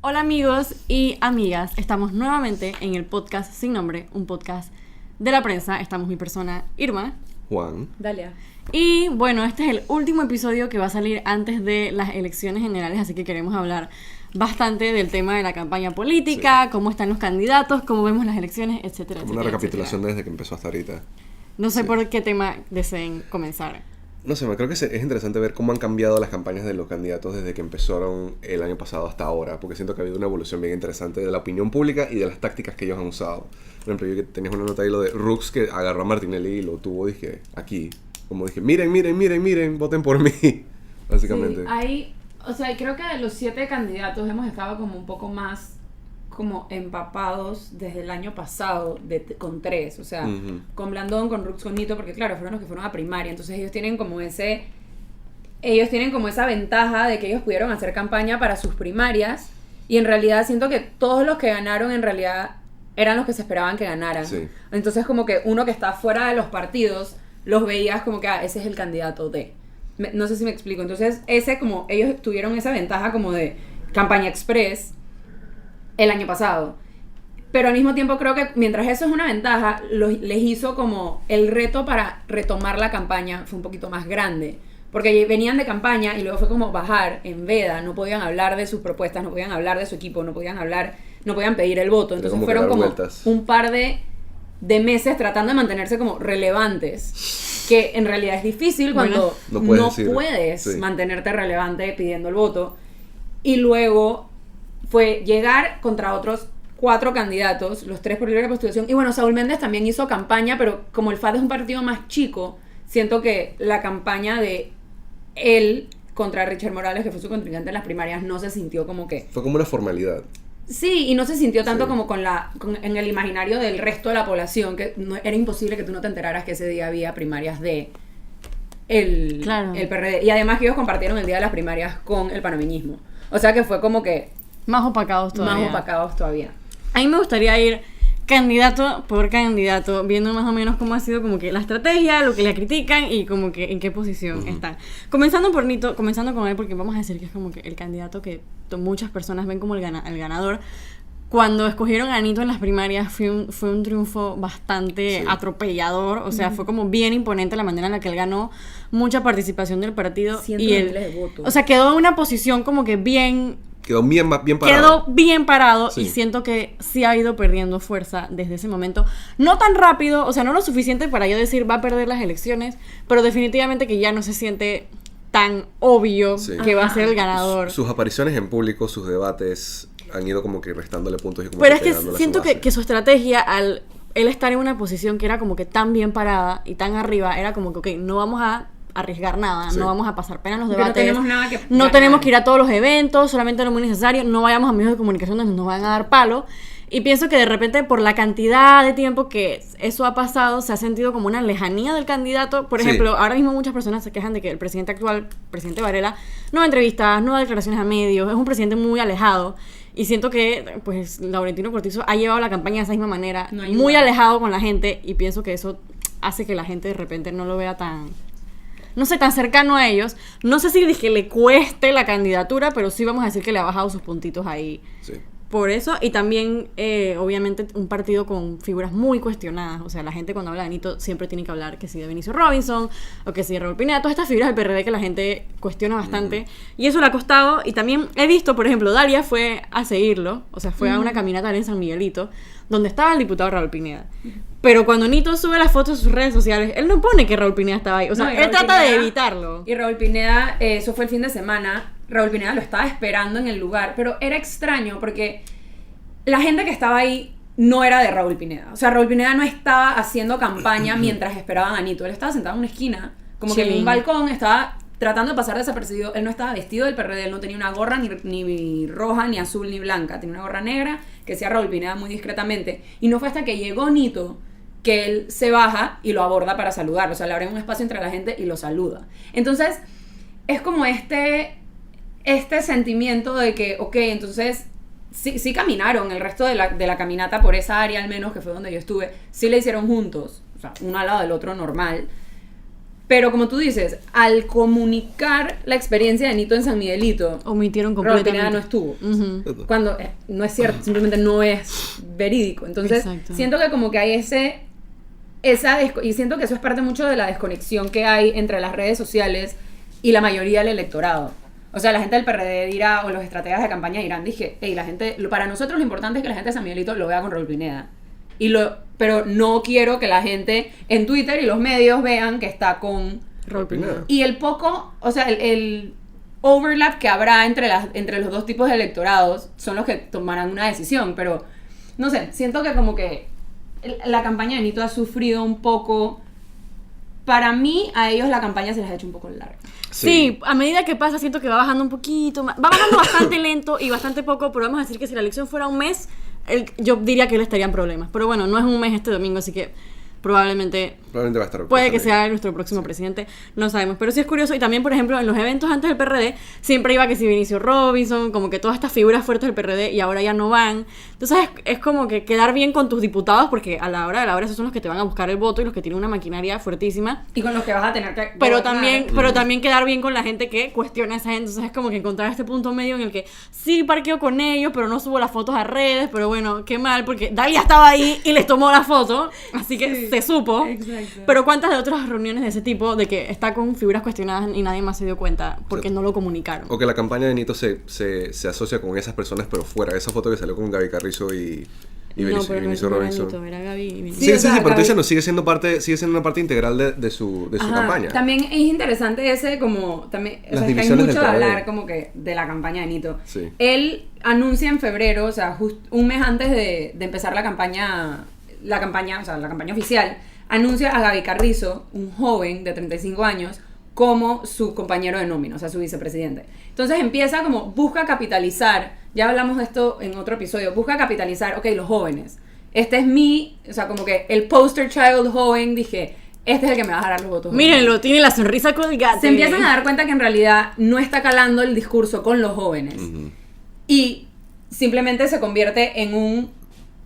Hola amigos y amigas, estamos nuevamente en el podcast sin nombre, un podcast de la prensa. Estamos mi persona Irma, Juan, Dalia. y bueno, este es el último episodio que va a salir antes de las elecciones generales, así que queremos hablar bastante del tema de la campaña política, sí, cómo están los candidatos, cómo vemos las elecciones, etcétera, como etcétera, una recapitulación etcétera. desde que empezó hasta ahorita. No sé Sí. por qué tema deseen comenzar. No sé, creo que es interesante ver cómo han cambiado las campañas de los candidatos desde que empezaron el año pasado hasta ahora, porque siento que ha habido una evolución bien interesante de la opinión pública y de las tácticas que ellos han usado. Por ejemplo, yo que tenías una nota ahí lo de Rux, que agarró a Martinelli y lo tuvo, dije, aquí. Como dije, miren, voten por mí, básicamente. Sí, ahí, o sea, creo que de los 7 candidatos hemos estado como un poco más como empapados desde el año pasado con 3, o sea, con Blandón, con Rux, con Nito, porque claro, fueron los que fueron a primaria, entonces ellos tienen como esa ventaja de que ellos pudieron hacer campaña para sus primarias, y en realidad siento que todos los que ganaron en realidad eran los que se esperaban que ganaran. Sí. Entonces como que uno que está fuera de los partidos los veías como que ese es el candidato de, no sé si me explico. Entonces ese, como ellos tuvieron esa ventaja como de campaña express el año pasado, pero al mismo tiempo creo que mientras eso es una ventaja, les hizo como el reto para retomar la campaña fue un poquito más grande, porque venían de campaña y luego fue como bajar en veda, no podían hablar de sus propuestas, no podían hablar de su equipo, no podían pedir el voto, entonces fueron como un par de meses tratando de mantenerse como relevantes, que en realidad es difícil cuando no puedes sí, mantenerte relevante pidiendo el voto. Y luego fue llegar contra otros 4 candidatos, los 3 por libre postulación. Y bueno, Saúl Méndez también hizo campaña, pero como el FAD es un partido más chico, siento que la campaña de él contra Richard Morales, que fue su contrincante en las primarias, no se sintió como que... Fue como una formalidad. Sí, y no se sintió tanto sí, como en el imaginario del resto de la población, que era imposible que tú no te enteraras que ese día había primarias de el PRD. Y además que ellos compartieron el día de las primarias con el panameñismo. O sea que fue como que... Más opacados todavía. A mí me gustaría ir candidato por candidato, viendo más o menos cómo ha sido como que la estrategia, lo que le critican y como que en qué posición están. Comenzando por Nito, comenzando con él, porque vamos a decir que es como que el candidato que muchas personas ven como el ganador. Cuando escogieron a Nito en las primarias fue un triunfo bastante atropellador, o sea, fue como bien imponente la manera en la que él ganó, mucha participación del partido y él, de voto. O sea, quedó en una posición como que bien... Quedó bien parado. Quedó bien parado, sí, y siento que sí ha ido perdiendo fuerza desde ese momento. No tan rápido, o sea, no lo suficiente para yo decir va a perder las elecciones, pero definitivamente que ya no se siente tan obvio que va a ser el ganador. Sus apariciones en público, sus debates han ido como que restándole puntos y como pero es que siento que su estrategia al él estar en una posición que era como que tan bien parada y tan arriba, era como que ok, no vamos a arriesgar nada, no vamos a pasar pena en los debates, no tenemos que ir a todos los eventos, solamente lo muy necesario, no vayamos a medios de comunicación donde nos van a dar palo. Y pienso que de repente por la cantidad de tiempo que eso ha pasado, se ha sentido como una lejanía del candidato. Por ejemplo, ahora mismo muchas personas se quejan de que el presidente actual, presidente Varela, no da entrevistas, no da declaraciones a medios, es un presidente muy alejado. Y siento que pues Laurentino Cortizo ha llevado la campaña de esa misma manera, muy alejado con la gente, y pienso que eso hace que la gente de repente no lo vea tan... no sé, tan cercano a ellos. No sé si que le cueste la candidatura, pero sí vamos a decir que le ha bajado sus puntitos ahí. Sí. Por eso, y también, obviamente, un partido con figuras muy cuestionadas. O sea, la gente cuando habla de Nito siempre tiene que hablar que si de Benicio Robinson, o que si de Raúl Pineda, todas estas figuras del PRD que la gente cuestiona bastante. Y eso le ha costado. Y también he visto, por ejemplo, Dalia fue a seguirlo. O sea, fue a una caminata en San Miguelito, donde estaba el diputado Raúl Pineda. Pero cuando Nito sube las fotos a sus redes sociales, él no pone que Raúl Pineda estaba ahí. O sea, él trata de evitarlo. Y Raúl Pineda, eso fue el fin de semana, Raúl Pineda lo estaba esperando en el lugar, pero era extraño porque la gente que estaba ahí no era de Raúl Pineda. O sea, Raúl Pineda no estaba haciendo campaña mientras esperaban a Nito. Él estaba sentado en una esquina, como que en un balcón, estaba tratando de pasar desapercibido. Él no estaba vestido del PRD, él no tenía una gorra ni roja, ni azul, ni blanca. Tenía una gorra negra que decía Raúl Pineda muy discretamente. Y no fue hasta que llegó Nito que él se baja y lo aborda para saludarlo. O sea, le abre un espacio entre la gente y lo saluda. Entonces, es como este sentimiento de que, ok, entonces sí caminaron el resto de la caminata por esa área, al menos, que fue donde yo estuve. Sí la hicieron juntos, o sea, uno al lado del otro normal. Pero como tú dices, al comunicar la experiencia de Nito en San Miguelito, omitieron completamente. Pineda no estuvo. Cuando no es cierto, simplemente no es verídico. Entonces, siento que como que hay y siento que eso es parte mucho de la desconexión que hay entre las redes sociales y la mayoría del electorado. O sea, la gente del PRD dirá, o los estrategas de campaña dirán, para nosotros lo importante es que la gente de San Miguelito lo vea con Raúl Pineda. Pero no quiero que la gente en Twitter y los medios vean que está con Raúl Pineda. Y el poco, o sea, el overlap que habrá entre los dos tipos de electorados son los que tomarán una decisión. Pero, no sé, siento que como que la campaña de Nito ha sufrido un poco. Para mí, a ellos la campaña se les ha hecho un poco larga. Sí, a medida que pasa siento que va bajando un poquito más. Va bajando bastante lento y bastante poco, pero vamos a decir que si la elección fuera un mes, yo diría que él estaría en problemas. Pero bueno, no es un mes este domingo, así que probablemente va a estar. Puede que sea nuestro próximo presidente, no sabemos. Pero sí es curioso. Y también, por ejemplo, en los eventos antes del PRD, siempre iba que si Vinicio Robinson, como que todas estas figuras fuertes del PRD, y ahora ya no van. Entonces es como que quedar bien con tus diputados, porque a la hora de la hora esos son los que te van a buscar el voto y los que tienen una maquinaria fuertísima. Y con los que vas a tener que pero también quedar bien con la gente que cuestiona a esa gente. Entonces es como que encontrar este punto medio en el que sí parqueo con ellos, pero no subo las fotos a redes. Pero bueno, qué mal, porque Dalia estaba ahí y les tomó la foto, así que se supo. Exacto. Pero ¿cuántas de otras reuniones de ese tipo de que está con figuras cuestionadas y nadie más se dio cuenta porque no lo comunicaron? O que la campaña de Nito se asocia con esas personas, pero fuera. Esa foto que salió con Gaby Carrizo y Vinicio Robinson. Nito, era Gaby y Vinicio. Sí, pero tú dices, no, sigue siendo una parte integral de su campaña. También es interesante ese como también, o sea, hay mucho de hablar como que de la campaña de Nito. Sí. Él anuncia en febrero, o sea, un mes antes de empezar la campaña oficial, anuncia a Gaby Carrizo, un joven de 35 años, como su compañero de nómina, o sea, su vicepresidente. Entonces empieza como, busca capitalizar, ya hablamos de esto en otro episodio, busca capitalizar, los jóvenes. Este es o sea, como que el poster child joven, dije, este es el que me va a dar los votos. Mírenlo, tiene la sonrisa colgate. Se empiezan a dar cuenta que en realidad no está calando el discurso con los jóvenes. Uh-huh. Y simplemente se convierte en un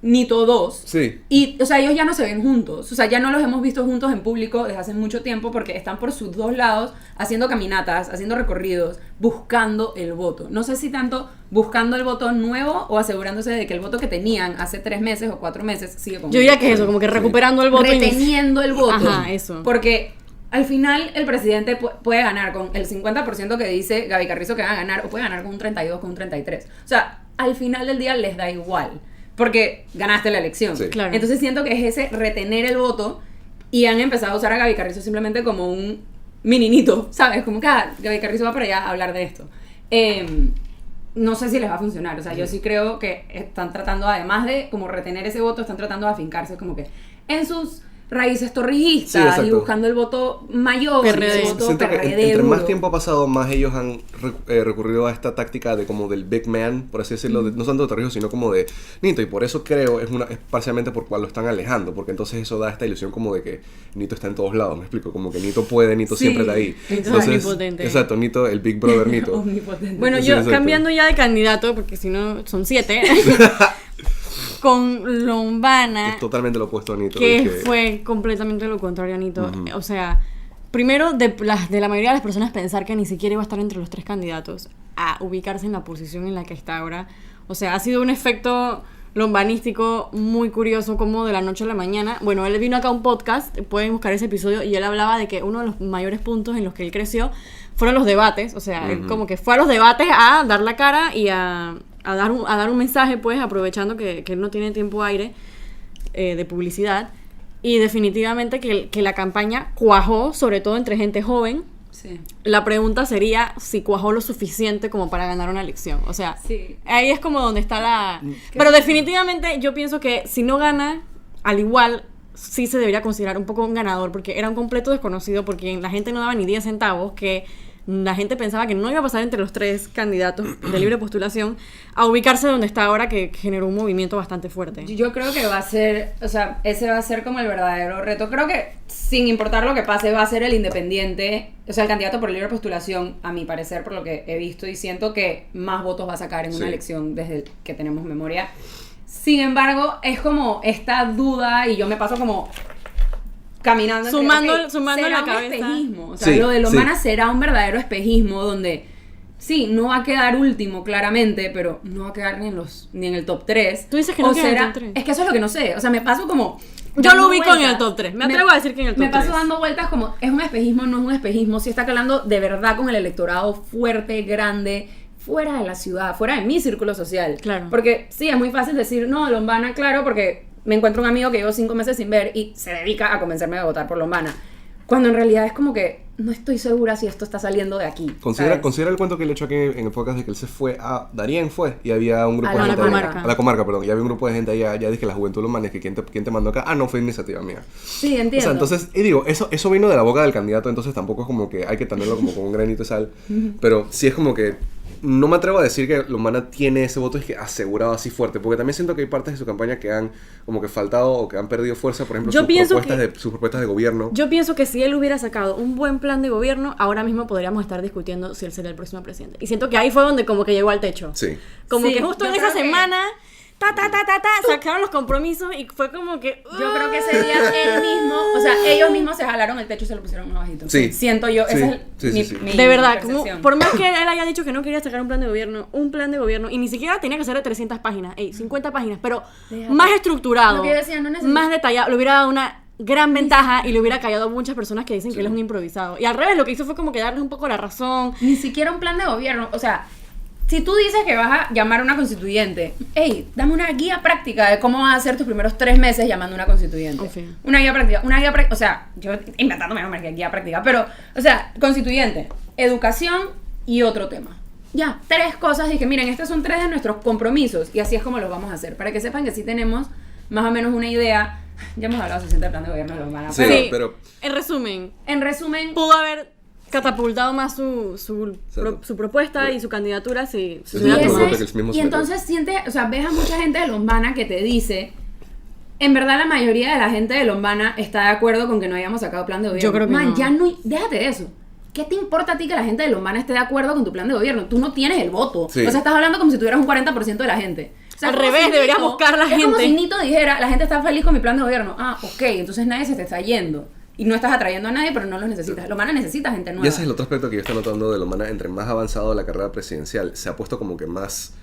Nito 2. Sí. Y, o sea, ellos ya no se ven juntos. O sea, ya no los hemos visto juntos en público desde hace mucho tiempo porque están por sus dos lados haciendo caminatas, haciendo recorridos, buscando el voto. No sé si tanto buscando el voto nuevo o asegurándose de que el voto que tenían hace 3 meses o 4 meses sigue con. Yo diría que es eso, como que recuperando el voto. Reteniendo el voto. Ajá, eso. Porque al final el presidente puede ganar con el 50% que dice Gaby Carrizo que va a ganar, o puede ganar con un 32, con un 33. O sea, al final del día les da igual. Porque ganaste la elección. Sí. Claro. Entonces siento que es ese retener el voto y han empezado a usar a Gaby Carrizo simplemente como un mininito, ¿sabes? Como que Gaby Carrizo va para allá a hablar de esto. No sé si les va a funcionar. O sea, yo sí creo que están tratando, además de como retener ese voto, están tratando de afincarse como que en sus raíces torrijistas y buscando el voto mayor, el voto PRD. Entre más tiempo ha pasado, más ellos han recurrido a esta táctica de como del big man, por así decirlo, no tanto de Torrijos, sino como de Nito, y por eso creo es parcialmente por cual lo están alejando, porque entonces eso da esta ilusión como de que Nito está en todos lados, me explico, como que Nito puede, Nito siempre está ahí. Entonces, omnipotente. Exacto, Nito, el Big Brother Nito. Omnipotente. Bueno, yo cambiando ya de candidato, porque si no son 7. Con Lombana, es totalmente lo opuesto a Nito, que fue completamente lo contrario a Nito. Uh-huh. O sea, primero de la mayoría de las personas pensar que ni siquiera iba a estar entre los 3 candidatos, a ubicarse en la posición en la que está ahora. O sea, ha sido un efecto lombanístico muy curioso, como de la noche a la mañana. Bueno, él vino acá a un podcast, pueden buscar ese episodio, y él hablaba de que uno de los mayores puntos en los que él creció fueron los debates. O sea, él como que fue a los debates a dar la cara y a dar un mensaje, pues, aprovechando que él no tiene tiempo aire de publicidad. Y definitivamente que la campaña cuajó, sobre todo entre gente joven. Sí. La pregunta sería si cuajó lo suficiente como para ganar una elección. O sea, sí. Ahí es como donde está la... Pero definitivamente yo pienso que si no gana, al igual sí se debería considerar un poco un ganador, porque era un completo desconocido, porque la gente no daba ni 10 centavos, que la gente pensaba que no iba a pasar entre los 3 candidatos de libre postulación a ubicarse donde está ahora, que generó un movimiento bastante fuerte. Yo creo que va a ser, o sea, ese va a ser como el verdadero reto. Creo que sin importar lo que pase va a ser el independiente, o sea, el candidato por libre postulación, a mi parecer, por lo que he visto y siento que más votos va a sacar en una elección desde que tenemos memoria. Sin embargo, es como esta duda, y yo me paso como caminando. Sumando okay, en la cabeza. Espejismo. O sea, lo de Lombana será un verdadero espejismo donde, sí, no va a quedar último, claramente, pero no va a quedar ni en el top 3. Tú dices que no queda en el top 3. Es que eso es lo que no sé. O sea, me paso como... Yo lo ubico en el top 3. Me atrevo a decir que en el top 3. Me paso dando vueltas como, ¿es un espejismo? No es un espejismo. Si está hablando de verdad con el electorado fuerte, grande, fuera de la ciudad, fuera de mi círculo social. Claro. Porque sí, es muy fácil decir, no, Lombana, claro, porque me encuentro un amigo que llevo 5 meses sin ver y se dedica a convencerme de votar por Lombana. Cuando en realidad es como que no estoy segura si esto está saliendo de aquí. Considera el cuento que le he hecho aquí en el podcast de que él se fue a Darién y había un grupo de gente a la comarca, perdón, y había un grupo de gente allá, ya dije la juventud Lombana, es que ¿quién te mandó acá? Ah, no, fue iniciativa mía. Sí, entiendo. O sea, entonces, y digo, eso vino de la boca del candidato, entonces tampoco es como que hay que tenerlo como con un granito de sal, pero sí es como que no me atrevo a decir que Lombana tiene ese voto asegurado así fuerte, porque también siento que hay partes de su campaña que han como que faltado o que han perdido fuerza, por ejemplo, sus propuestas de gobierno. Yo pienso que si él hubiera sacado un buen plan de gobierno, ahora mismo podríamos estar discutiendo si él sería el próximo presidente. Y siento que ahí fue donde como que llegó al techo. Sí. Como que justo en esa semana... sacaron los compromisos y fue como que... Yo creo que ese día él mismo, o sea, ellos mismos se jalaron el techo y se lo pusieron más bajito. Sí. Siento yo, esa es mi de verdad, percepción. por más que él haya dicho que no quería sacar un plan de gobierno, y ni siquiera tenía que ser de 300 páginas, 50 páginas, pero más estructurado, lo que yo decía, no más detallado, le hubiera dado una gran ventaja y le hubiera callado a muchas personas que dicen que él es un improvisado. Y al revés, lo que hizo fue como que darles un poco la razón. Ni siquiera un plan de gobierno, o sea... Si tú dices que vas a llamar a una constituyente, hey, dame una guía práctica de cómo vas a hacer tus primeros 3 meses llamando a una constituyente. Okay. Una guía práctica, o sea, yo inventándome una guía práctica, pero, o sea, constituyente, educación y otro tema. Ya, 3 cosas, dije, miren, estos son 3 de nuestros compromisos y así es como los vamos a hacer, para que sepan que sí tenemos más o menos una idea. Ya hemos hablado suficiente del plan de gobierno de los manos. Sí, pero... En resumen, pudo haber catapultado más su propuesta y su candidatura si y entonces ves a mucha gente de Lombana que te dice, en verdad la mayoría de la gente de Lombana está de acuerdo con que no hayamos sacado plan de gobierno. Yo creo que no. Ya no, déjate de eso. ¿Qué te importa a ti que la gente de Lombana esté de acuerdo con tu plan de gobierno? Tú no tienes el voto. Sí. O sea, estás hablando como si tuvieras un 40% de la gente. O sea, al revés, deberías buscar la gente. Es como si Nito dijera, la gente está feliz con mi plan de gobierno. Ah, ok, entonces nadie se te está yendo. Y no estás atrayendo a nadie, pero no los necesitas. Lombana necesita gente nueva. Y ese es el otro aspecto que yo estoy notando de Lombana. Entre más avanzado la carrera presidencial, se ha puesto como que más,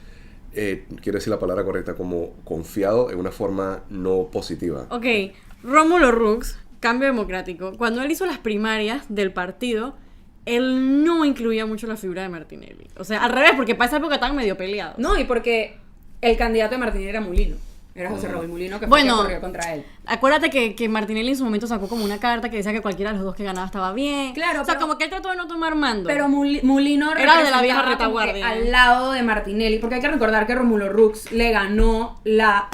quiero decir la palabra correcta, como confiado en una forma no positiva. Ok, Rómulo Rux, Cambio Democrático, cuando él hizo las primarias del partido, él no incluía mucho la figura de Martinelli. O sea, al revés, porque para esa época estaban medio peleados. No, y porque el candidato de Martinelli era Mulino. Era José Raúl Mulino, que fue el que corrió contra él. Acuérdate que Martinelli en su momento sacó como una carta que decía que cualquiera de los dos que ganaba estaba bien. Claro, o sea, como que él trató de no tomar mando. Pero Mulino era de la vieja retaguardia. Al lado de Martinelli, porque hay que recordar que Rómulo Rux le ganó la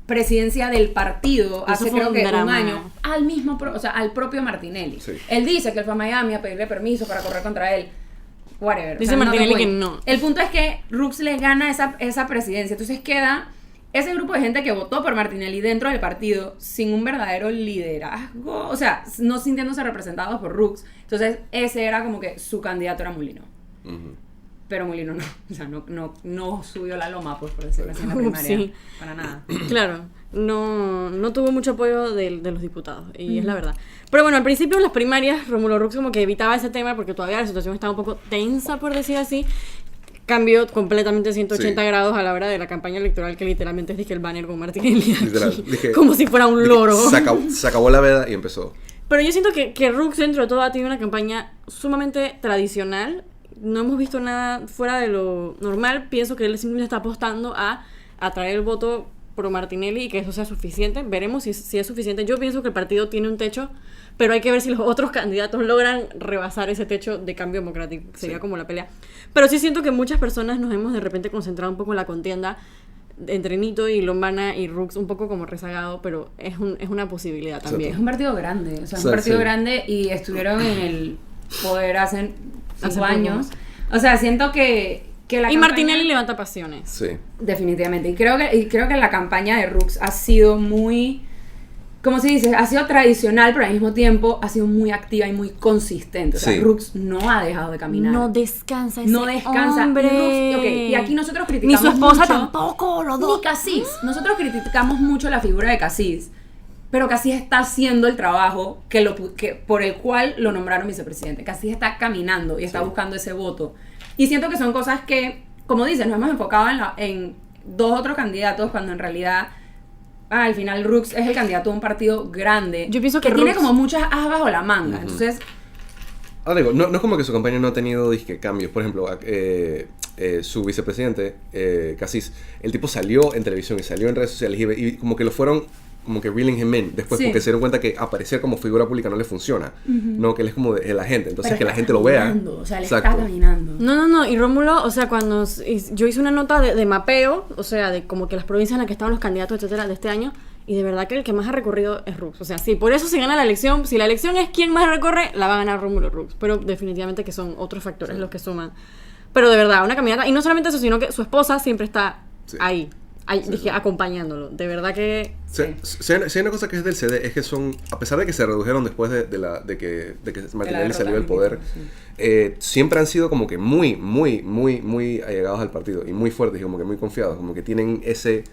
presidencia del partido hace creo que un año al propio Martinelli. Sí. Él dice que él fue a Miami a pedirle permiso para correr contra él. Whatever. Dice Martinelli que no. El punto es que Rux le gana esa presidencia, entonces queda ese grupo de gente que votó por Martinelli dentro del partido sin un verdadero liderazgo, o sea, no sintiéndose representados por Rux. Entonces ese era como que su candidato era Mulino. Pero Mulino no, o sea, no subió la loma, pues, por decirlo así, en la primaria. Sí. Para nada. Claro, no tuvo mucho apoyo de los diputados, y es la verdad. Pero bueno, al principio en las primarias, Rómulo Rux como que evitaba ese tema porque todavía la situación estaba un poco tensa, por decir así. Cambió completamente 180 grados a la hora de la campaña electoral, que literalmente es el banner con Martinelli. Literal. Como si fuera un loro. Se acabó la veda y empezó. Pero yo siento que Rux dentro de todo ha tenido una campaña sumamente tradicional. No hemos visto nada fuera de lo normal. Pienso que él simplemente está apostando a atraer el voto pro Martinelli y que eso sea suficiente. Veremos si es suficiente. Yo pienso que el partido tiene un techo, pero hay que ver si los otros candidatos logran rebasar ese techo de Cambio Democrático. Sería como la pelea. Pero sí siento que muchas personas nos hemos de repente concentrado un poco en la contienda entre Nito y Lombana y Rux, un poco como rezagado, pero es una posibilidad también. Es un partido grande, o sea, un partido grande, y estuvieron en el poder hace 5 años. O sea, siento que la campaña... Martinelli levanta pasiones. Sí. Definitivamente. Y creo que la campaña de Rux ha sido muy... Como se dice, ha sido tradicional, pero al mismo tiempo ha sido muy activa y muy consistente. O sea, Rux no ha dejado de caminar. No descansa ese hombre. Okay. Y aquí nosotros criticamos ni su esposa mucho, tampoco, los dos. Ni Casís. Nosotros criticamos mucho la figura de Casís. pero Cassis está haciendo el trabajo por el cual lo nombraron vicepresidente. Cassis está caminando y está buscando ese voto. Y siento que son cosas que, como dices, nos hemos enfocado en dos otros candidatos cuando en realidad al final Rooks es el candidato de un partido grande. Yo pienso que tiene como muchas as bajo la manga. Entonces... Ahora digo, no es como que su campaña no ha tenido cambios. Por ejemplo, su vicepresidente, Cassis, el tipo salió en televisión y salió en redes sociales y como que lo fueron como que reeling him in después, porque se dieron cuenta que aparecer como figura pública no le funciona, no, que él es como de la gente, entonces pero que la gente lo vea. O sea, le está caminando. No, y Rómulo, o sea, cuando yo hice una nota de mapeo, o sea, de como que las provincias en las que estaban los candidatos, etcétera, de este año, y de verdad que el que más ha recorrido es Rooks. O sea, sí, por eso se gana la elección. Si la elección es quién más recorre, la va a ganar Rómulo Rooks. Pero definitivamente que son otros factores los que suman. Pero de verdad, una caminata, y no solamente eso, sino que su esposa siempre está ahí. Dije, acompañándolo. De verdad que... Si hay una cosa que es del CD, es que son... A pesar de que se redujeron después de que Martinelli salió del poder, siempre han sido como que muy allegados al partido. Y muy fuertes y como que muy confiados. Como que tienen ese...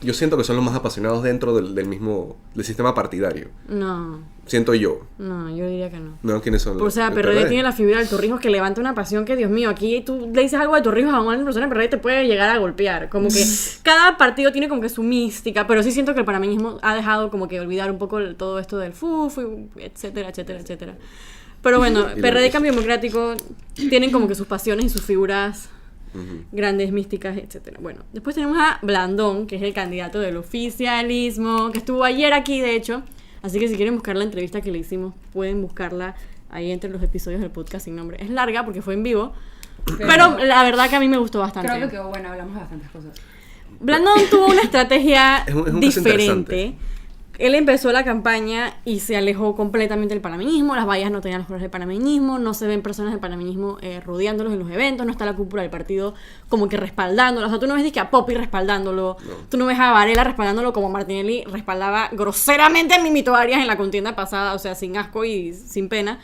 yo siento que son los más apasionados dentro del sistema partidario. No. Siento yo. No, yo diría que no. No, ¿quiénes son? O sea, PRD tiene la figura del Torrijos que levanta una pasión que, Dios mío, aquí tú le dices algo de Torrijos a una persona de PRD y te puede llegar a golpear. Como que cada partido tiene como que su mística, pero sí siento que el panameñismo ha dejado como que olvidar un poco todo esto del FUF, etcétera. Pero bueno, PRD y Cambio Democrático tienen como que sus pasiones y sus figuras grandes, místicas, etcétera. Bueno, después tenemos a Blandón, que es el candidato del oficialismo, que estuvo ayer aquí, de hecho. Así que si quieren buscar la entrevista que le hicimos, pueden buscarla ahí entre los episodios del podcast sin nombre. Es larga porque fue en vivo, pero la verdad que a mí me gustó bastante. Creo que quedó bueno, hablamos de bastantes cosas. Blandón tuvo una estrategia diferente. Él empezó la campaña y se alejó completamente del panameñismo. Las vallas no tenían los colores del panameñismo, no se ven personas del panameñismo rodeándolos en los eventos, no está la cúpula del partido como que respaldándolo. O sea, tú no ves a Poppy respaldándolo, tú no ves a Varela respaldándolo como Martinelli respaldaba groseramente a Mimito Arias en la contienda pasada, o sea, sin asco y sin pena.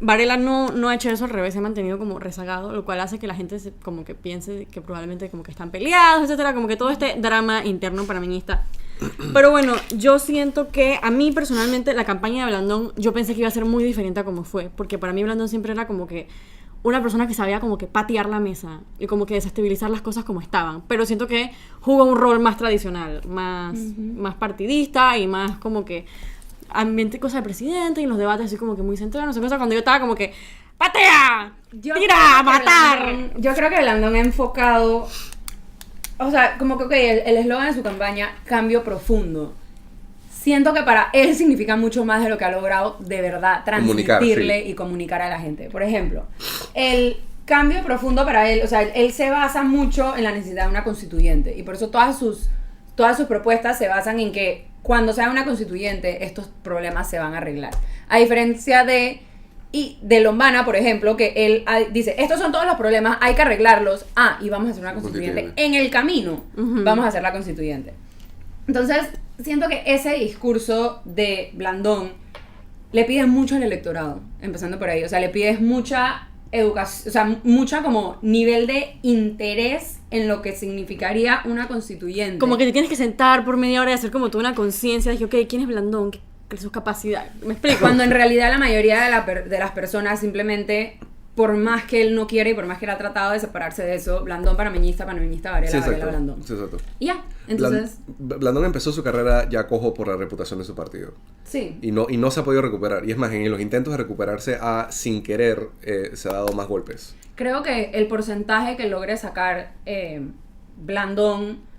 Varela no ha hecho eso, al revés, se ha mantenido como rezagado, lo cual hace que la gente como que piense que probablemente como que están peleados, etcétera, como que todo este drama interno panameñista. Pero bueno, yo siento que a mí personalmente la campaña de Blandón yo pensé que iba a ser muy diferente a como fue, porque para mí Blandón siempre era como que una persona que sabía como que patear la mesa y como que desestabilizar las cosas como estaban, pero siento que jugó un rol más tradicional, más partidista y más como que ambiente cosa de presidente y los debates así como que muy centrados, no sé cosa, cuando yo estaba como que ¡patea! ¡Tira! ¡Matar! Yo creo que Blandón ha enfocado... O sea, como que el eslogan de su campaña, cambio profundo. Siento que para él significa mucho más de lo que ha logrado de verdad transmitirle y comunicar a la gente. Por ejemplo, el cambio profundo para él, o sea, él se basa mucho en la necesidad de una constituyente. Y por eso todas sus propuestas se basan en que cuando sea una constituyente, estos problemas se van a arreglar. A diferencia de Lombana, por ejemplo, que él dice, estos son todos los problemas, hay que arreglarlos, y vamos a hacer una constituyente. En el camino vamos a hacer la constituyente. Entonces, siento que ese discurso de Blandón le pide mucho al electorado, empezando por ahí. O sea, le pides mucha educación, o sea, mucha como nivel de interés en lo que significaría una constituyente. Como que te tienes que sentar por media hora y hacer como toda una conciencia de, ok, ¿quién es Blandón? Sus capacidades. ¿Me explico? Cuando en realidad la mayoría de las personas simplemente, por más que él no quiere y por más que él ha tratado de separarse de eso, Blandón panameñista, Varela, Varela, Blandón. Sí, exacto. Y ya, entonces... Blandón empezó su carrera ya cojo por la reputación de su partido. Sí. Y no se ha podido recuperar. Y es más, en los intentos de recuperarse sin querer, se ha dado más golpes. Creo que el porcentaje que logre sacar Blandón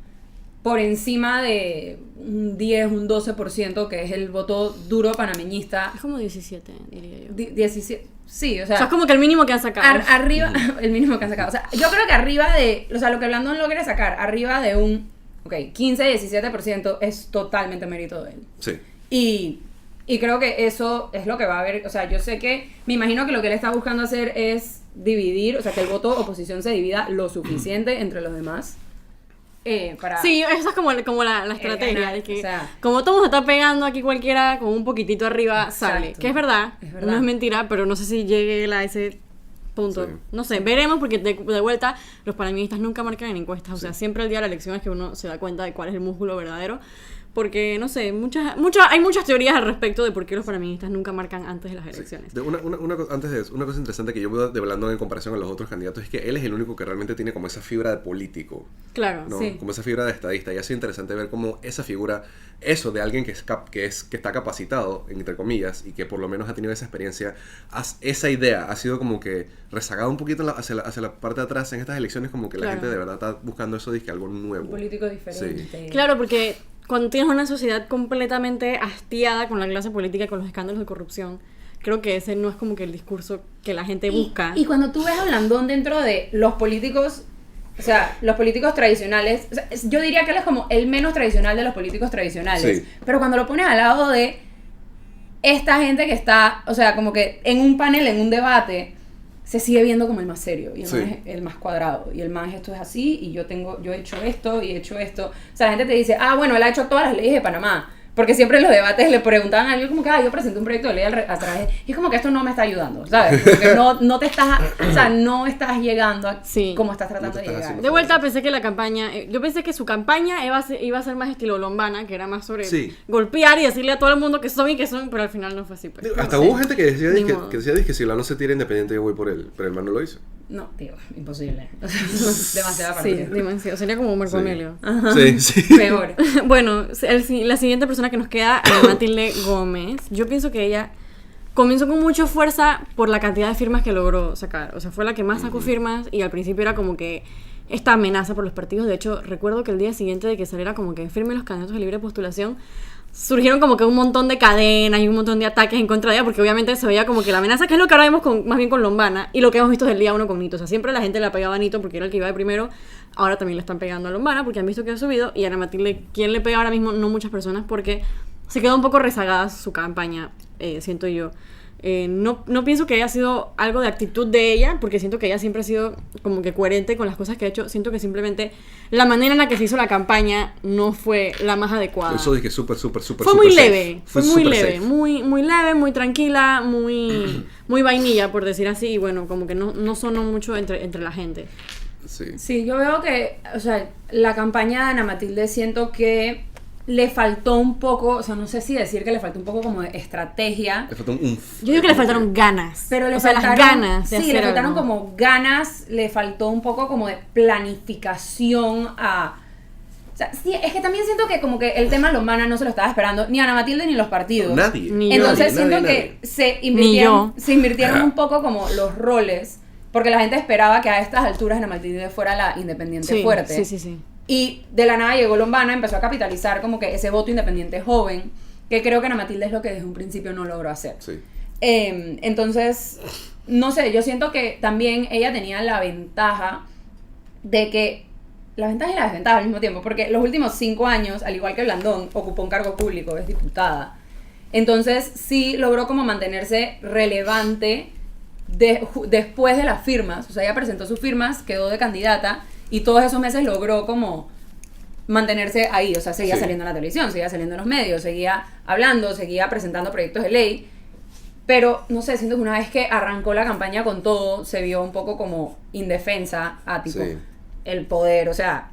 por encima de un 10, un 12%, que es el voto duro panameñista. Es como 17, diría yo. 17, sí, o sea... es como que el mínimo que han sacado. Arriba, el mínimo que han sacado. O sea, yo creo que arriba de... O sea, lo que Blandón logre sacar, arriba de un 15, 17% es totalmente mérito de él. Sí. Y creo que eso es lo que va a haber. O sea, yo sé que... Me imagino que lo que él está buscando hacer es dividir, o sea, que el voto oposición se divida lo suficiente entre los demás. Sí, esa es como la estrategia de que, o sea, como todo se está pegando aquí, cualquiera con un poquitito arriba sale, que es verdad, no es mentira, pero no sé si llegue a ese punto. Sí. No sé, veremos, porque de vuelta los panameñistas nunca marcan en encuestas, o sea, siempre el día de la elección es que uno se da cuenta de cuál es el músculo verdadero, Porque, no sé, hay muchas teorías al respecto de por qué los panameñistas nunca marcan antes de las elecciones. Sí. Antes de eso, una cosa interesante que yo veo de Blandón en comparación a los otros candidatos es que él es el único que realmente tiene como esa fibra de político. Claro, ¿no? sí. Como esa fibra de estadista. Y ha sido interesante ver cómo esa figura, eso de alguien que está capacitado, entre comillas, y que por lo menos ha tenido esa experiencia, esa idea ha sido como que rezagada un poquito hacia la parte de atrás en estas elecciones, como que la gente de verdad está buscando eso, disque algo nuevo. Un político diferente. Sí. Claro, porque cuando tienes una sociedad completamente hastiada con la clase política y con los escándalos de corrupción, creo que ese no es como que el discurso que la gente busca. Y cuando tú ves a Blandón dentro de los políticos, o sea, los políticos tradicionales, o sea, yo diría que él es como el menos tradicional de los políticos tradicionales. Sí. Pero cuando lo pones al lado de esta gente que está, o sea, como que en un panel, en un debate, se sigue viendo como el más serio y el más cuadrado, y el más esto es así y yo he hecho esto y he hecho esto. O sea, la gente te dice, bueno, él ha hecho todas las leyes de Panamá, porque siempre en los debates le preguntaban a alguien como que, yo presenté un proyecto de ley atrás, y es como que esto no me está ayudando, ¿sabes? Porque no te estás, o sea, no estás llegando a como estás tratando de llegar. De vuelta pensé que la campaña, yo pensé que su campaña iba a ser más estilo Lombana, que era más sobre golpear y decirle a todo el mundo que son, pero al final no fue así. Pues. Hasta hubo gente que decía que si la no se tira independiente yo voy por él, pero el man no lo hizo. No, tío, imposible. Demasiada parte. Sí, demasiado. Sería como Marco Amelio. Sí. Peor. Bueno, la siguiente persona que nos queda, Matilde Gómez. Yo pienso que ella comenzó con mucha fuerza por la cantidad de firmas que logró sacar. O sea, fue la que más sacó firmas y al principio era como que esta amenaza por los partidos. De hecho, recuerdo que el día siguiente de que saliera como que firmen los candidatos de libre postulación, surgieron como que un montón de cadenas y un montón de ataques en contra de ella, porque obviamente se veía como que la amenaza, que es lo que ahora vemos más bien con Lombana, y lo que hemos visto desde el día 1 con Nito. O sea, siempre la gente le pegaba a Nito porque era el que iba de primero, ahora también le están pegando a Lombana porque han visto que ha subido, y a Ana Matilde, ¿quién le pega ahora mismo? No muchas personas, porque se quedó un poco rezagada su campaña, siento yo. No pienso que haya sido algo de actitud de ella, porque siento que ella siempre ha sido como que coherente con las cosas que ha hecho. Siento que simplemente la manera en la que se hizo la campaña no fue la más adecuada. Eso dije súper fue muy leve, muy leve, muy leve, muy tranquila, muy vainilla, por decir así, y bueno, como que no sonó mucho entre la gente. Sí, yo veo que, o sea, la campaña de Ana Matilde siento que le faltó un poco, o sea, no sé si decir que le faltó un poco como de estrategia. Le faltó yo digo que le faltaron ganas. Pero le faltaron las ganas de hacer le faltaron algo. como ganas, le faltó un poco como de planificación a... O sea, sí, es que también siento que como que el tema Lombana no se lo estaba esperando ni Ana Matilde ni los partidos. Nadie. Entonces siento que se invirtieron un poco como los roles, porque la gente esperaba que a estas alturas Ana Matilde fuera la independiente fuerte. Sí. Y de la nada llegó Lombana, empezó a capitalizar como que ese voto independiente joven, que creo que Ana Matilde es lo que desde un principio no logró hacer. Sí. Entonces, no sé, yo siento que también ella tenía la ventaja de que... La ventaja y la desventaja al mismo tiempo, porque los últimos 5 años, al igual que Blandón, ocupó un cargo público, es diputada. Entonces, sí logró como mantenerse relevante después de las firmas. O sea, ella presentó sus firmas, quedó de candidata, y todos esos meses logró como mantenerse ahí, o sea, seguía saliendo en la televisión, seguía saliendo en los medios, seguía hablando, seguía presentando proyectos de ley, pero no sé, siento que una vez que arrancó la campaña con todo, se vio un poco como indefensa a tipo el poder, o sea,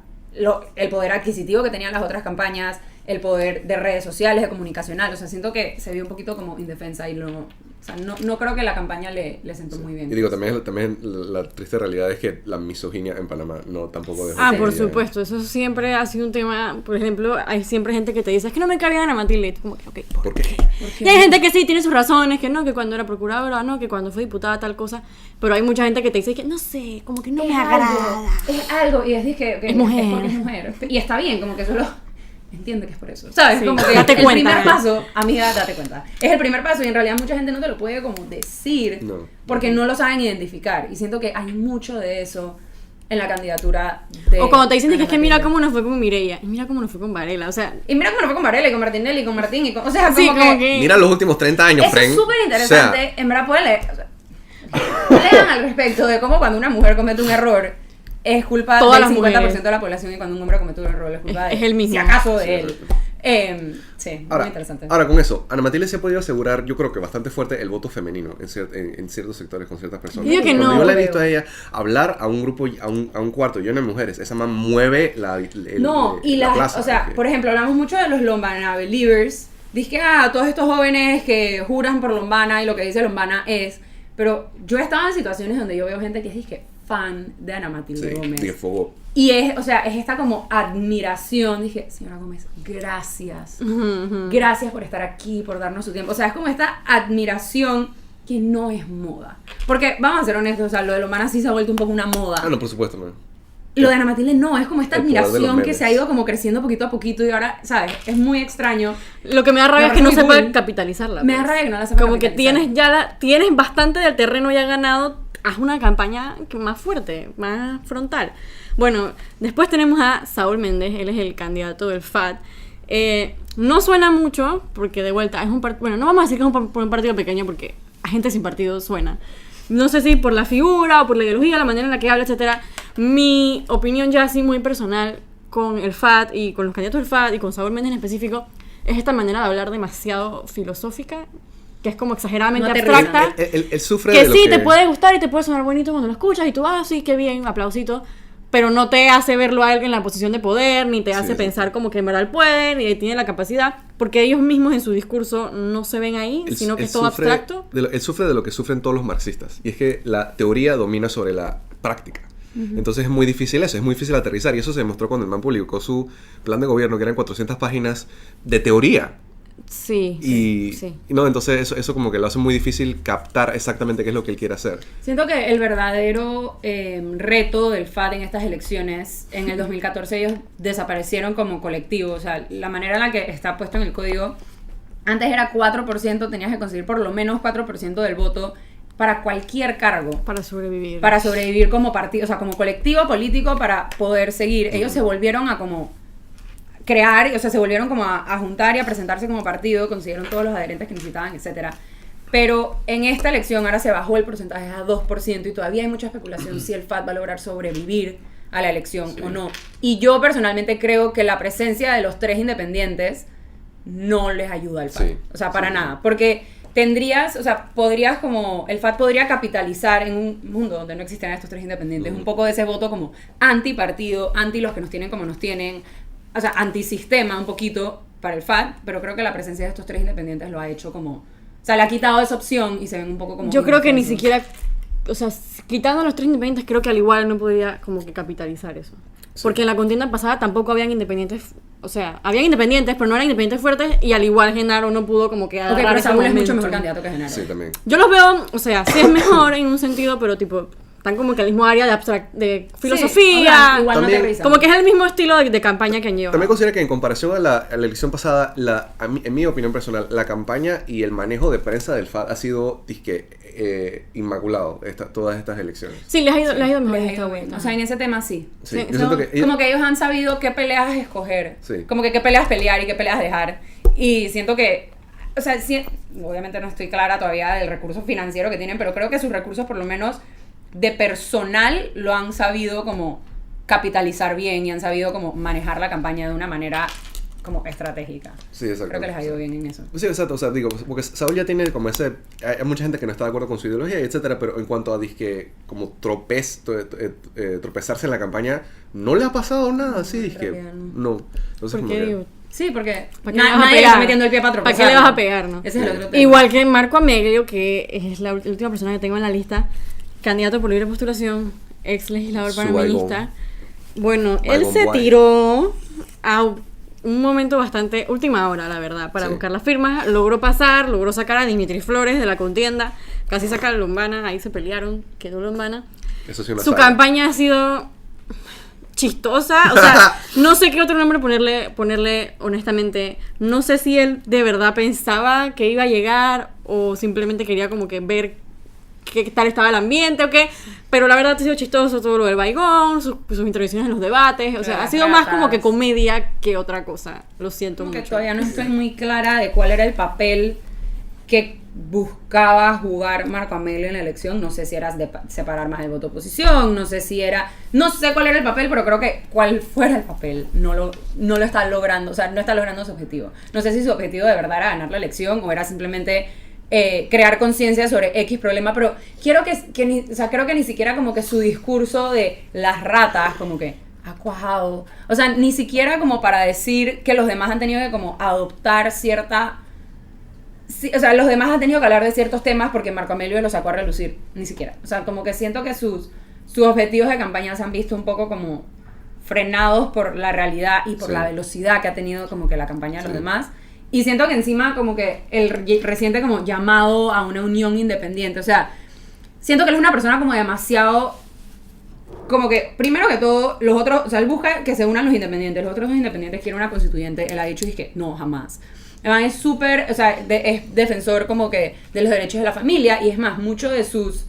el poder adquisitivo que tenían las otras campañas, el poder de redes sociales, de comunicacional, o sea, siento que se vio un poquito como indefensa y o sea, no creo que la campaña le sentó muy bien. Y digo, también la triste realidad es que la misoginia en Panamá tampoco dejó por supuesto, eso siempre ha sido un tema. Por ejemplo, hay siempre gente que te dice, es que no me cae bien Ana Matilde, como que, okay, ¿por qué? Y hay gente que sí tiene sus razones, que no, que cuando era procuradora, no, que cuando fue diputada tal cosa, pero hay mucha gente que te dice que no sé, como que no me agrada. Es algo, y es que es mujer. Es porque es mujer. Y está bien, como que solo... Entiende que es por eso, ¿sabes? Sí. Como que date el cuenta, primer paso, amiga, date cuenta. Es el primer paso y en realidad mucha gente no te lo puede como decir porque no lo saben identificar. Y siento que hay mucho de eso en la candidatura de... O cuando te dicen que es que mira cómo nos fue con Mireia y mira cómo nos fue con Varela, o sea... Y mira cómo nos fue con Varela y con Martinelli y con Martín y con... O sea, como que... Mira los últimos 30 años, eso es súper interesante, o sea, en verdad pueden leer... O sea, lean al respecto de cómo cuando una mujer comete un error es culpa del 50% de la población y cuando un hombre comete un error es culpa de el mismo. si acaso de él. Sí, ahora, muy interesante. Ahora, con eso, Ana Matilde se ha podido asegurar, yo creo que bastante fuerte, el voto femenino en ciertos sectores con ciertas personas. Yo que Cuando no, yo la he visto a ella hablar a un grupo, a un cuarto lleno de mujeres, esa man mueve la plaza. O sea, por ejemplo, hablamos mucho de los Lombana Believers. Dice que, todos estos jóvenes que juran por Lombana y lo que dice Lombana es... Pero yo he estado en situaciones donde yo veo gente que es fan de Ana Matilde Gómez. De fuego. Y es esta como admiración. Dije, señora Gómez, gracias. Gracias por estar aquí, por darnos su tiempo. O sea, es como esta admiración que no es moda. Porque, vamos a ser honestos, o sea, lo de Lombana sí se ha vuelto un poco una moda. No, por supuesto, man. Lo de Ana Matilde no, es como esta admiración que se ha ido como creciendo poquito a poquito y ahora, ¿sabes? Es muy extraño. Lo que me da rabia es que no sepa capitalizarla. Me da rabia que no la sepa como capitalizar. Que tienes bastante del terreno ya ganado, haz una campaña más fuerte, más frontal. Bueno, después tenemos a Saúl Méndez, él es el candidato del FAD. No suena mucho, porque de vuelta es un partido, bueno, no vamos a decir que es un partido pequeño, porque a gente sin partido suena. No sé si por la figura o por la ideología, la manera en la que habla, etcétera. Mi opinión ya así muy personal con el FAD y con los candidatos del FAD y con Saúl Méndez en específico es esta manera de hablar demasiado filosófica, que es como exageradamente abstracta. Él sufre que de lo sí, te puede gustar y te puede sonar bonito cuando lo escuchas y tú, sí, qué bien, aplausito. Pero no te hace verlo a él en la posición de poder, ni te hace pensar como que en verdad él puede, ni tiene la capacidad, porque ellos mismos en su discurso no se ven ahí, sino que es todo abstracto. Él sufre de lo que sufren todos los marxistas, y es que la teoría domina sobre la práctica. Entonces es muy difícil eso, es muy difícil aterrizar, y eso se demostró cuando el man publicó su plan de gobierno, que eran 400 páginas de teoría. Sí. No, entonces eso como que lo hace muy difícil captar exactamente qué es lo que él quiere hacer. Siento que el verdadero reto del FAD en estas elecciones, en el 2014 ellos desaparecieron como colectivo. O sea, la manera en la que está puesto en el código, antes era 4%, tenías que conseguir por lo menos 4% del voto para cualquier cargo. Para sobrevivir. Para sobrevivir como partido, o sea, como colectivo político para poder seguir. Ellos se volvieron a como crear, o sea, se volvieron como a juntar y a presentarse como partido, consiguieron todos los adherentes que necesitaban, etcétera. Pero en esta elección ahora se bajó el porcentaje a 2% y todavía hay mucha especulación si el FAD va a lograr sobrevivir a la elección o no. Y yo personalmente creo que la presencia de los 3 independientes no les ayuda al FAD. O sea, para nada. Porque podrías como, el FAD podría capitalizar en un mundo donde no existieran estos 3 independientes, un poco de ese voto como antipartido, anti los que nos tienen como nos tienen, o sea, antisistema un poquito para el FAD, pero creo que la presencia de estos 3 independientes lo ha hecho como... O sea, le ha quitado esa opción y se ven un poco como... Yo creo que ni siquiera... O sea, quitando a los 3 independientes, creo que al igual no podría como que capitalizar eso. Sí. Porque en la contienda pasada tampoco habían independientes... O sea, habían independientes, pero no eran independientes fuertes y al igual Genaro no pudo como que agarrar pero ese Saúl momento. Es mucho mejor candidato que Genaro. Sí, también. Yo los veo, o sea, sí es mejor en un sentido, pero tipo... Están como que el mismo área de filosofía, igual también, no te como que es el mismo estilo de campaña que han llevado. También considero que en comparación a la elección pasada, en mi opinión personal, la campaña y el manejo de prensa del FAD ha sido inmaculado todas estas elecciones. Sí, les ha ido mejor. Les ha ido bien. O sea, en ese tema sí. Yo siento que como que ellos han sabido qué peleas escoger. Sí. Como que qué peleas pelear y qué peleas dejar. Y siento que, o sea, obviamente no estoy clara todavía del recurso financiero que tienen, pero creo que sus recursos por lo menos de personal lo han sabido como capitalizar bien y han sabido como manejar la campaña de una manera como estratégica. Sí, exacto. Creo que les ha ido bien en eso. Sí, exacto. O sea, digo, porque Saúl ya tiene como ese... Hay mucha gente que no está de acuerdo con su ideología, etcétera, pero en cuanto a como tropezarse en la campaña, no le ha pasado nada así, no. Entonces, ¿por qué digo? Sí, porque nadie está metiendo el pie para tropezar. ¿Para qué le vas a pegar, no? Ese es el otro tema. Igual que Marco Ameglio, que es la última persona que tengo en la lista, candidato por libre postulación, ex legislador panameñista. Bueno, él se tiró a un momento bastante última hora, la verdad, para buscar las firmas. Logró sacar a Dimitri Flores de la contienda, casi saca a Lombana, ahí se pelearon, quedó Lombana. Eso sí, su campaña ha sido chistosa, o sea, no sé qué otro nombre ponerle honestamente. No sé si él de verdad pensaba que iba a llegar o simplemente quería como que ver qué tal estaba el ambiente o qué, pero la verdad ha sido chistoso todo lo del Baigón, sus intervenciones en los debates, o sea, ha sido más como que comedia que otra cosa, lo siento como mucho. Que todavía no estoy muy clara de cuál era el papel que buscaba jugar Marco Amelio en la elección. No sé si era separar más el voto oposición, no sé cuál era el papel, pero creo que cual fuera el papel no lo está logrando, o sea, no está logrando su objetivo. No sé si su objetivo de verdad era ganar la elección o era simplemente crear conciencia sobre X problema, pero creo que ni siquiera como que su discurso de las ratas como que ha cuajado, o sea, ni siquiera como para decir que los demás han tenido que como adoptar cierta... Sí, o sea, los demás han tenido que hablar de ciertos temas porque Marco Amelio lo sacó a relucir, ni siquiera. O sea, como que siento que sus objetivos de campaña se han visto un poco como frenados por la realidad y por la velocidad que ha tenido como que la campaña de los demás. Y siento que encima como que el reciente como llamado a una unión independiente, o sea, siento que él es una persona como demasiado... Como que, primero que todo, los otros... O sea, él busca que se unan los independientes. Los otros dos independientes quieren una constituyente. Él ha dicho y es que no, jamás. Es súper, o sea, es defensor como que de los derechos de la familia y es más, mucho de sus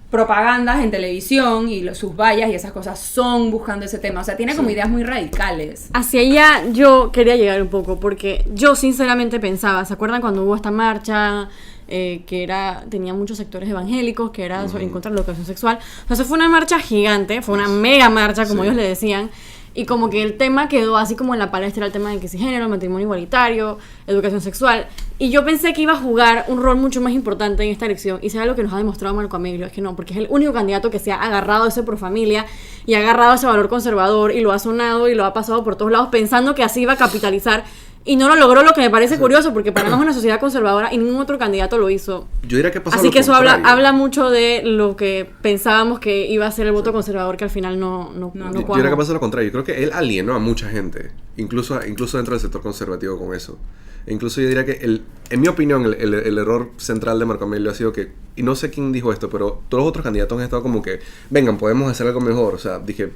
propagandas en televisión y sus vallas y esas cosas son buscando ese tema, o sea, tiene como ideas muy radicales. Hacia allá yo quería llegar un poco porque yo sinceramente pensaba, ¿se acuerdan cuando hubo esta marcha que tenía muchos sectores evangélicos, que era en contra de la educación sexual? Entonces fue una marcha gigante, fue una mega marcha como ellos le decían. Y como que el tema quedó así como en la palestra, el tema de que si género, matrimonio igualitario, educación sexual. Y yo pensé que iba a jugar un rol mucho más importante en esta elección. Y sea lo que nos ha demostrado Marco Amelio, es que no, porque es el único candidato que se ha agarrado ese pro familia y ha agarrado ese valor conservador y lo ha sonado y lo ha pasado por todos lados pensando que así iba a capitalizar. Y no lo logró, lo que me parece curioso, porque Panamá es una sociedad conservadora y ningún otro candidato lo hizo. Yo diría que pasó así que eso habla mucho de lo que pensábamos que iba a ser el voto conservador, que al final no yo diría que pasa lo contrario. Yo creo que él alienó a mucha gente, incluso dentro del sector conservativo con eso. E incluso yo diría que, en mi opinión, el error central de Marco Amelio ha sido que, y no sé quién dijo esto, pero todos los otros candidatos han estado como que, vengan, podemos hacer algo mejor, o sea, dije,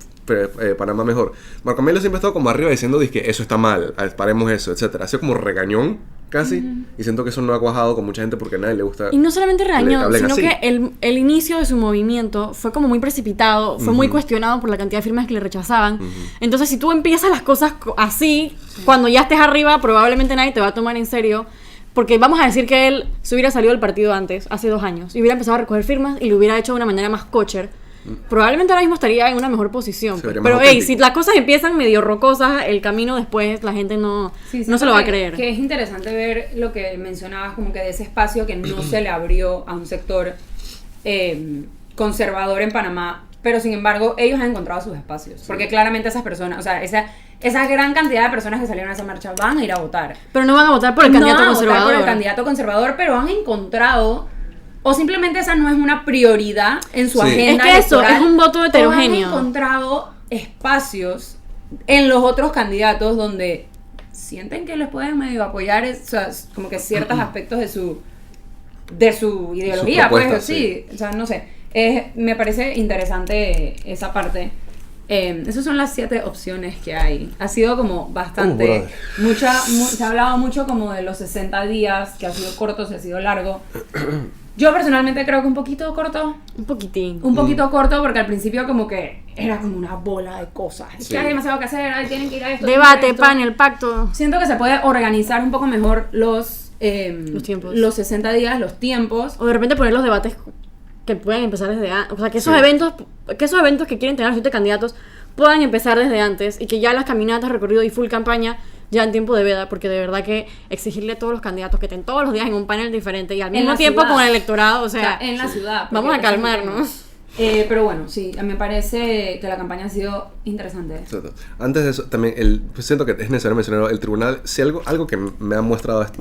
Panamá mejor. Marco Amelio siempre ha estado como arriba diciendo, dije, eso está mal, paremos eso, etcétera. Ha sido como regañón, casi, y siento que eso no ha cuajado con mucha gente porque a nadie le gusta. Y no solamente regañón, sino así. Que el inicio de su movimiento fue como muy precipitado, fue muy cuestionado por la cantidad de firmas que le rechazaban. Entonces, si tú empiezas las cosas así, cuando ya estés arriba, probablemente nadie te va a tomar en serio. Porque vamos a decir que él se hubiera salido del partido antes, hace 2 años, y hubiera empezado a recoger firmas y lo hubiera hecho de una manera más kosher. Probablemente ahora mismo estaría en una mejor posición. Pero si las cosas empiezan medio rocosas, el camino después la gente no se lo va a creer. Que es interesante ver lo que mencionabas, como que de ese espacio que no se le abrió a un sector conservador en Panamá, pero sin embargo ellos han encontrado sus espacios. Porque claramente esas personas, o sea, esa gran cantidad de personas que salieron a esa marcha van a ir a votar. Pero no van a votar por el candidato conservador. No van a votar por el candidato conservador, pero han encontrado... O simplemente esa no es una prioridad en su agenda electoral. Es que eso, es un voto heterogéneo. O han encontrado espacios en los otros candidatos donde sienten que les pueden medio apoyar, o sea, como que ciertos aspectos de su ideología, pues, sí. O sea, no sé. Me parece interesante esa parte. Esas son las 7 opciones que hay. Ha sido como bastante... se ha hablado mucho como de los 60 días, que ha sido corto, se ha sido largo. Yo personalmente creo que un poquito corto. Un poquitín. Un poquito corto porque al principio como que era como una bola de cosas. Es que hay demasiado que hacer, tienen que ir a esto. Debate, panel, pacto. Siento que se puede organizar un poco mejor los tiempos. Los 60 días, los tiempos. O de repente poner los debates que puedan empezar desde antes. O sea, que esos eventos que quieren tener los 7 candidatos puedan empezar desde antes y que ya las caminatas, recorrido y full campaña ya en tiempo de veda, porque de verdad que exigirle a todos los candidatos que estén todos los días en un panel diferente y al mismo tiempo con el electorado, o sea en la ciudad. Vamos a calmarnos. Pero bueno, sí, me parece que la campaña ha sido interesante. Exacto. Antes de eso, también pues siento que es necesario mencionar el tribunal. Si algo que me ha mostrado esta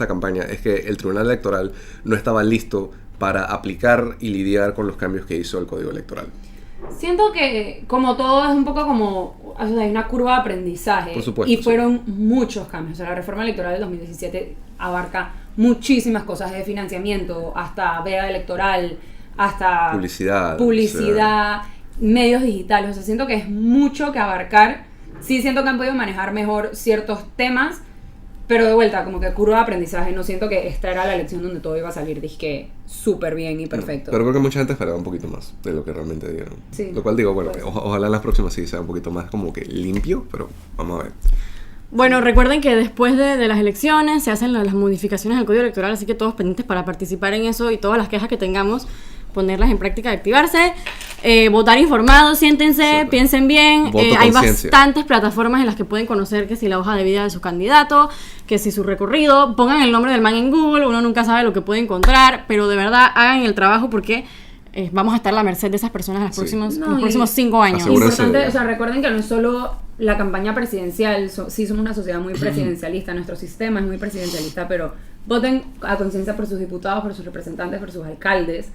campaña es que el tribunal electoral no estaba listo para aplicar y lidiar con los cambios que hizo el código electoral. Siento que como todo es un poco como, o sea, hay una curva de aprendizaje. Por supuesto, y fueron muchos cambios. O sea, la reforma electoral del 2017 abarca muchísimas cosas, de financiamiento hasta veda electoral, hasta publicidad, medios digitales. O sea, siento que es mucho que abarcar. Sí siento que han podido manejar mejor ciertos temas, pero de vuelta, como que curva de aprendizaje. No siento que esta era la elección donde todo iba a salir disque súper bien y perfecto. Pero creo que mucha gente esperaba un poquito más de lo que realmente dieron. Sí, lo cual digo, bueno, ojalá en las próximas sí sea un poquito más como que limpio, pero vamos a ver. Bueno, recuerden que después de las elecciones se hacen las modificaciones al código electoral, así que todos pendientes para participar en eso y todas las quejas que tengamos, ponerlas en práctica, activarse, votar informados, siéntense, piensen bien, hay bastantes plataformas en las que pueden conocer que si la hoja de vida de su candidato, que si su recorrido, pongan el nombre del man en Google, uno nunca sabe lo que puede encontrar, pero de verdad hagan el trabajo porque vamos a estar a la merced de esas personas en los próximos 5 años. Importante, o sea, recuerden que no es solo la campaña presidencial, sí somos una sociedad muy presidencialista, nuestro sistema es muy presidencialista, pero voten a conciencia por sus diputados, por sus representantes, por sus alcaldes,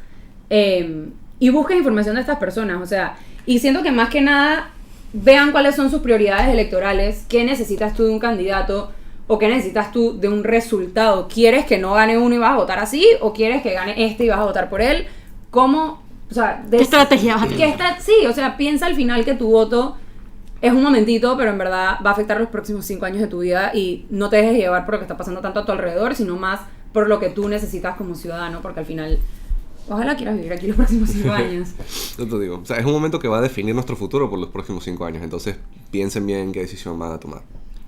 y busquen información de estas personas, o sea, y siento que más que nada vean cuáles son sus prioridades electorales, qué necesitas tú de un candidato o qué necesitas tú de un resultado. ¿Quieres que no gane uno y vas a votar así? ¿O quieres que gane este y vas a votar por él? ¿Cómo? O sea, ¿qué estrategia vas a tener? Sí, o sea, piensa al final que tu voto es un momentito, pero en verdad va a afectar los próximos 5 años de tu vida y no te dejes llevar por lo que está pasando tanto a tu alrededor, sino más por lo que tú necesitas como ciudadano, porque al final, ojalá quieras vivir aquí los próximos 5 años. Yo te digo, o sea, es un momento que va a definir nuestro futuro por los próximos 5 años, entonces piensen bien qué decisión van a tomar.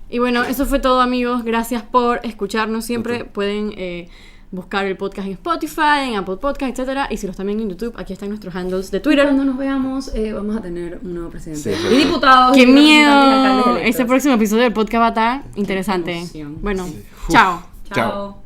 Y bueno, eso fue todo, amigos. Gracias por escucharnos siempre. Pueden buscar el podcast en Spotify, en Apple Podcast, etcétera. Y si lo están viendo en YouTube, aquí están nuestros handles de Twitter. Cuando nos veamos, vamos a tener un nuevo presidente. Y diputados. ¡Qué miedo! Ese próximo episodio del podcast va a estar interesante. Bueno, chao. Chao.